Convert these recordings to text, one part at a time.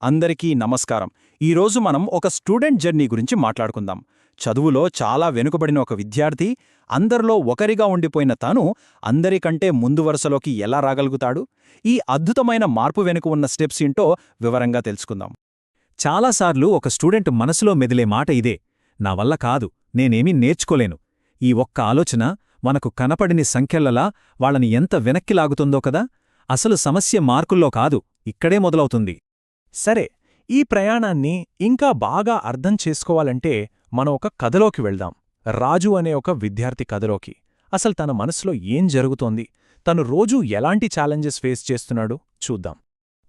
అందరికీ నమస్కారం. ఈరోజు మనం ఒక స్టూడెంట్ జర్నీ గురించి మాట్లాడుకుందాం. చదువులో చాలా వెనుకబడిన ఒక విద్యార్థి, అందరిలో ఒకరిగా ఉండిపోయిన తాను అందరికంటే ముందు వరుసలోకి ఎలా రాగలుగుతాడు? ఈ అద్భుతమైన మార్పు వెనుక ఉన్న స్టెప్స్ ఏంటో వివరంగా తెలుసుకుందాం. చాలాసార్లు ఒక స్టూడెంట్ మనసులో మెదిలే మాట ఇదే, నా వల్ల కాదు, నేనేమీ నేర్చుకోలేను. ఈ ఒక్క ఆలోచన మనకు కనపడిని సంఖ్యలలా వాళ్ళని ఎంత వెనక్కి లాగుతుందో కదా. అసలు సమస్య మార్కుల్లో కాదు, ఇక్కడే మొదలవుతుంది. సరే, ఈ ప్రయాణాన్ని ఇంకా బాగా అర్థం చేసుకోవాలంటే మనం ఒక కథలోకి వెళ్దాం. రాజు అనే ఒక విద్యార్థి కథలోకి. అసలు తన మనసులో ఏం జరుగుతోంది, తను రోజూ ఎలాంటి ఛాలెంజెస్ ఫేస్ చేస్తున్నాడు చూద్దాం.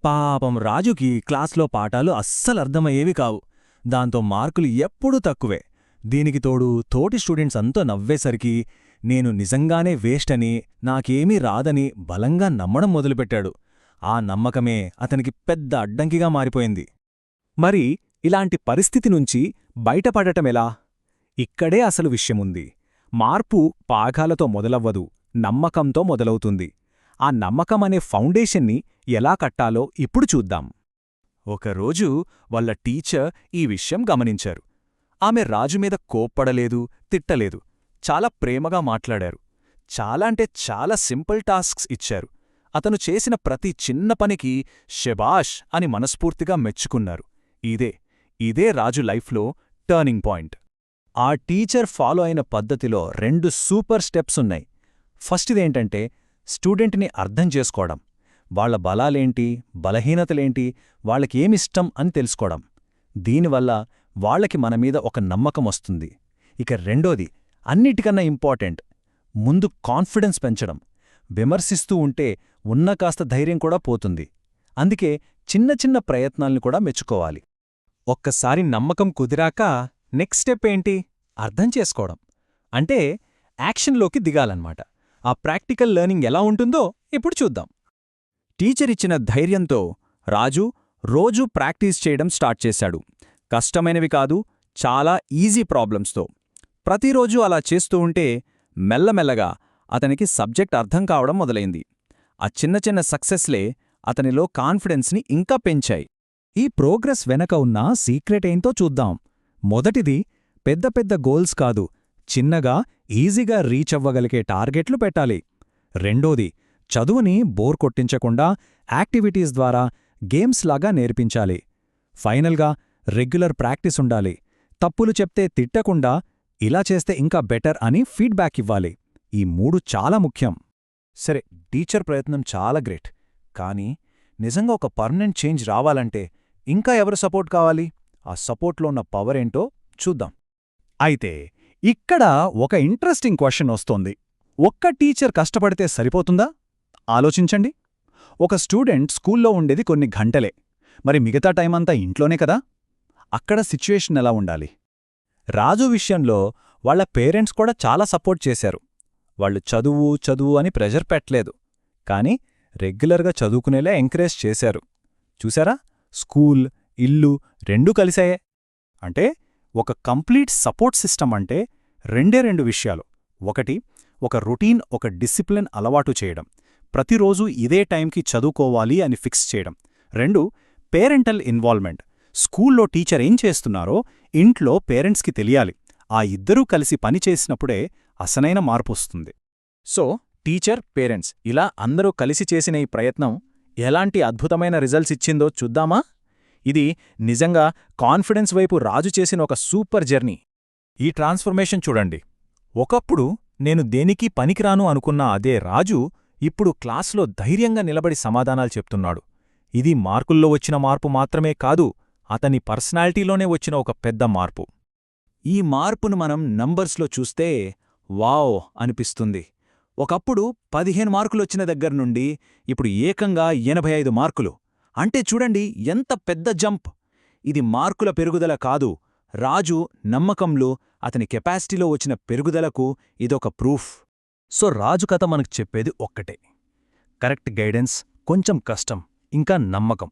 పాపం రాజుకి క్లాస్లో పాఠాలు అస్సలర్థమయ్యేవి కావు. దాంతో మార్కులు ఎప్పుడూ తక్కువే. దీనికి తోడు తోటి స్టూడెంట్స్ అంతా నవ్వేసరికి నేను నిజంగానే వేస్ట్ అని, నాకేమీ రాదని బలంగా నమ్మడం మొదలుపెట్టాడు. ఆ నమ్మకమే అతనికి పెద్ద అడ్డంకిగా మారిపోయింది. మరి ఇలాంటి పరిస్థితి నుంచి బయటపడటమెలా? ఇక్కడే అసలు విషయముంది. మార్పు పాఠాలతో మొదలవ్వదు, నమ్మకంతో మొదలవుతుంది. ఆ నమ్మకమనే ఫౌండేషన్ని ఎలా కట్టాలో ఇప్పుడు చూద్దాం. ఒకరోజు వాళ్ళ టీచర్ ఈ విషయం గమనించారు. ఆమె రాజుమీద కోప్పడలేదు, తిట్టలేదు. చాలా ప్రేమగా మాట్లాడారు. చాలా అంటే చాలా సింపుల్ టాస్క్స్ ఇచ్చారు. అతను చేసిన ప్రతి చిన్న పనికి శభాష్ అని మనస్ఫూర్తిగా మెచ్చుకున్నారు. ఇదే రాజు లైఫ్లో టర్నింగ్ పాయింట్. ఆ టీచర్ ఫాలో అయిన పద్ధతిలో 2 సూపర్ స్టెప్స్ ఉన్నాయి. ఫస్టిదేంటంటే స్టూడెంట్ని అర్థం చేసుకోవడం. వాళ్ల బలాలేంటి, బలహీనతలేంటి, వాళ్ళకేమిష్టం అని తెలుసుకోవడం. దీనివల్ల వాళ్లకి మనమీద ఒక నమ్మకం వస్తుంది. ఇక రెండోది, అన్నిటికన్నా ఇంపార్టెంట్, ముందు కాన్ఫిడెన్స్ పెంచడం. విమర్శిస్తూ ఉంటే ఉన్న కాస్త ధైర్యం కూడా పోతుంది. అందుకే చిన్న చిన్న ప్రయత్నాల్ని కూడా మెచ్చుకోవాలి. ఒక్కసారి నమ్మకం కుదిరాక నెక్స్ట్ స్టెప్ ఏంటి? అర్థం చేసుకోవడం. అంటే యాక్షన్లోకి దిగాలన్నమాట. ఆ ప్రాక్టికల్ లెర్నింగ్ ఎలా ఉంటుందో ఇప్పుడు చూద్దాం. టీచరిచ్చిన ధైర్యంతో రాజు రోజూ ప్రాక్టీస్ చేయడం స్టార్ట్ చేశాడు. కష్టమైనవి కాదు, చాలా ఈజీ ప్రాబ్లమ్స్తో. ప్రతిరోజూ అలా చేస్తూ ఉంటే మెల్లమెల్లగా అతనికి సబ్జెక్ట్ అర్థం కావడం మొదలైంది. ఆ చిన్న చిన్న సక్సెస్లే అతనిలో కాన్ఫిడెన్స్ని ఇంకా పెంచాయి. ఈ ప్రోగ్రెస్ వెనక ఉన్న సీక్రెట్ ఏంతో చూద్దాం. మొదటిది, పెద్ద పెద్ద గోల్స్ కాదు, చిన్నగా ఈజీగా రీచ్ అవ్వగలిగే టార్గెట్లు పెట్టాలి. రెండోది, చదువుని బోర్ కొట్టించకుండా యాక్టివిటీస్ ద్వారా గేమ్స్ లాగా నేర్పించాలి. ఫైనల్గా, రెగ్యులర్ ప్రాక్టీస్ ఉండాలి. తప్పులు చెప్తే తిట్టకుండా, ఇలా చేస్తే ఇంకా బెటర్ అని ఫీడ్బ్యాక్ ఇవ్వాలి. ఈ 3 చాలా ముఖ్యం. సరే, టీచర్ ప్రయత్నం చాలా గ్రేట్. కానీ నిజంగా ఒక పర్మనెంట్ చేంజ్ రావాలంటే ఇంకా ఎవరు సపోర్ట్ కావాలి? ఆ సపోర్ట్లో ఉన్న పవర్ ఏంటో చూద్దాం. అయితే ఇక్కడ ఒక ఇంట్రెస్టింగ్ క్వశ్చన్ వస్తోంది. ఒక్క టీచర్ కష్టపడితే సరిపోతుందా? ఆలోచించండి. ఒక స్టూడెంట్ స్కూల్లో ఉండేది కొన్ని గంటలే, మరి మిగతా టైమంతా ఇంట్లోనే కదా. అక్కడ సిచ్యుయేషన్ ఎలా ఉండాలి? రాజు విషయంలో వాళ్ల పేరెంట్స్ కూడా చాలా సపోర్ట్ చేశారు. వాళ్ళు చదువు అని ప్రెజర్ పెట్టలేదు, కానీ రెగ్యులర్గా చదువుకునేలా ఎంకరేజ్ చేశారు. చూసారా, స్కూల్, ఇల్లు రెండూ కలిసాయే. అంటే ఒక కంప్లీట్ సపోర్ట్ సిస్టమ్ అంటే రెండు విషయాలు. ఒకటి, ఒక రొటీన్, ఒక డిసిప్లిన్ అలవాటు చేయడం. ప్రతిరోజూ ఇదే టైంకి చదువుకోవాలి అని ఫిక్స్ చేయడం. 2, పేరెంటల్ ఇన్వాల్వ్మెంట్. స్కూల్లో టీచర్ ఏం చేస్తున్నారో ఇంట్లో పేరెంట్స్కి తెలియాలి. ఆ ఇద్దరూ కలిసి పనిచేసినప్పుడే అసలైన మార్పొస్తుంది. సో టీచర్, పేరెంట్స్ ఇలా అందరూ కలిసి చేసిన ఈ ప్రయత్నం ఎలాంటి అద్భుతమైన రిజల్ట్స్ ఇచ్చిందో చూద్దామా? ఇది నిజంగా కాన్ఫిడెన్స్ వైపు రాజు చేసిన ఒక సూపర్ జర్నీ. ఈ ట్రాన్స్ఫర్మేషన్ చూడండి. ఒకప్పుడు నేను దేనికీ పనికిరాను అనుకున్న అదే రాజు ఇప్పుడు క్లాస్లో ధైర్యంగా నిలబడి సమాధానాలు చెప్తున్నాడు. ఇది మార్కుల్లో వచ్చిన మార్పు మాత్రమే కాదు, అతని పర్సనాలిటీలోనే వచ్చిన ఒక పెద్ద మార్పు. ఈ మార్పును మనం నంబర్స్లో చూస్తే వావ్ అనిపిస్తుంది. ఒకప్పుడు 15 మార్కులొచ్చిన దగ్గర్నుండి ఇప్పుడు ఏకంగా 85 మార్కులు. అంటే చూడండి ఎంత పెద్ద జంప్. ఇది మార్కుల పెరుగుదల కాదు, రాజు నమ్మకంలో, అతని కెపాసిటీలో వచ్చిన పెరుగుదలకు ఇదొక ప్రూఫ్. సో రాజు కథ మనకు చెప్పేది ఒక్కటే, కరెక్ట్ గైడెన్స్, కొంచెం కష్టం, ఇంకా నమ్మకం.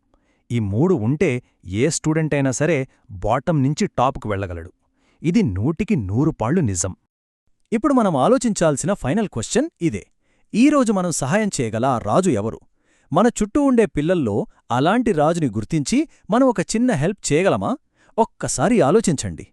ఈ 3 ఉంటే ఏ స్టూడెంట్ అయినా సరే బాటం నుంచి టాప్కు వెళ్ళగలడు. ఇది 100% పాళ్ళు నిజం. ఇప్పుడు మనం ఆలోచించాల్సిన ఫైనల్ క్వశ్చన్ ఇదే. ఈరోజు మనం సహాయం చేయగల రాజు ఎవరు? మన చుట్టూ ఉండే పిల్లల్లో అలాంటి రాజుని గుర్తించి మనం ఒక చిన్న హెల్ప్ చేయగలమా? ఒక్కసారి ఆలోచించండి.